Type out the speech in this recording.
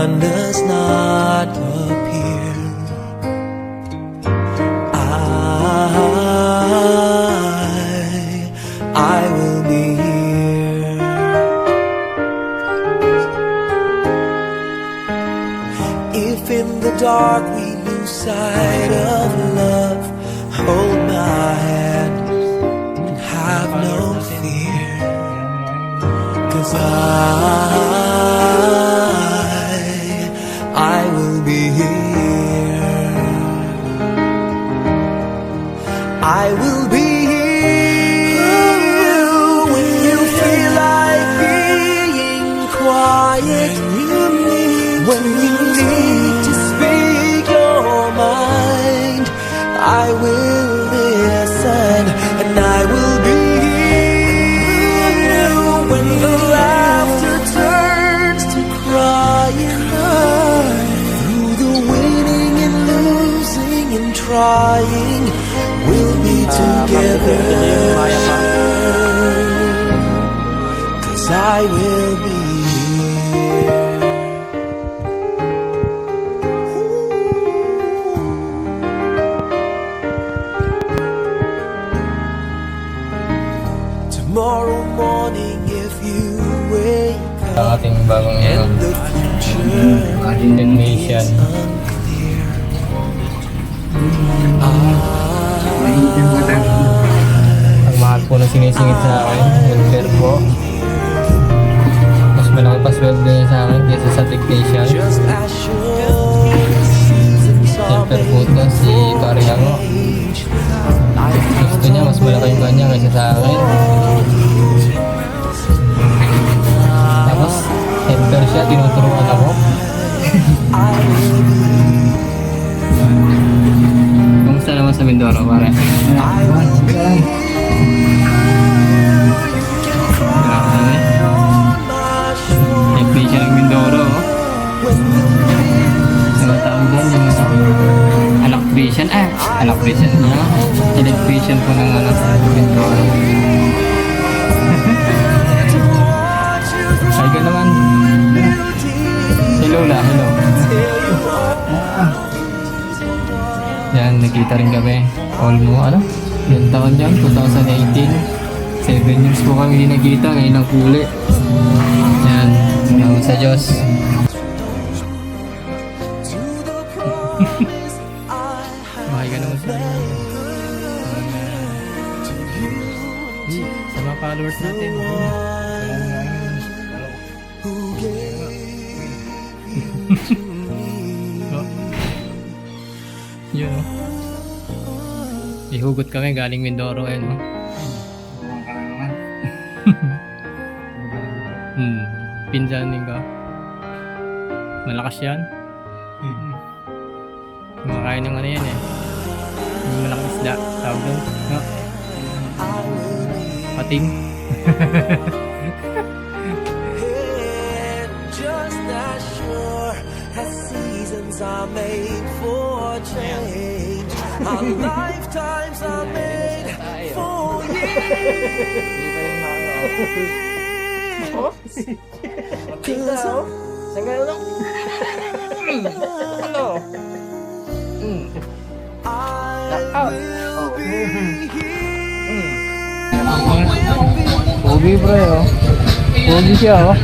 sun does not appear, I will be here. If in the dark we lose sight of love, hold my hand and have no fear, 'cause I will be here. I will be here when you feel like being quiet, when you need to speak your mind. I will listen and I will be here when the laughter turns to crying. Through the winning and losing and trying, we'll be together, 'cause I will be here. Tomorrow morning if you wake Ang up ating bagong and the future technician. Ang mahal po na sinisingit sa akin, yung verbo. Mas malaki pa sweldo niya sa akin kaysa sa technician. just as sure seasons are Siyempre po ito, si Parihango. Gusto niya mas malaki yung kanya kaysa sa akin. Tapos, helper siya, tinuturuan ako. Kumusta naman sa Mindoro, pare? Grabe. Technician ng Mindoro, oh. Namatawag din yung electrician, electrician niya. Electrician po ng Mindoro. Ay ka naman. Hello la, hello. Yan, nakita rin kami. Almost, yung taon dyan, 2018. 7 years po kami hindi nakita, ngayon ang huli. Yan, salamat sa Diyos. Bahay ka naman sa mga followers natin. Yun, oh. Ihugot kami galing Mindoro, eh, no? Pinsanin ka. Malakas yan. Kumakain ng ano yan, eh. Yung malaking isda. Tawag doon. No? Pating. just as sure as seasons are made for change, our lifetimes are made for years. 'Cause Saan kayo lang? Ano? I will be here. Pogi, pre, oh. Pogi siya, oh.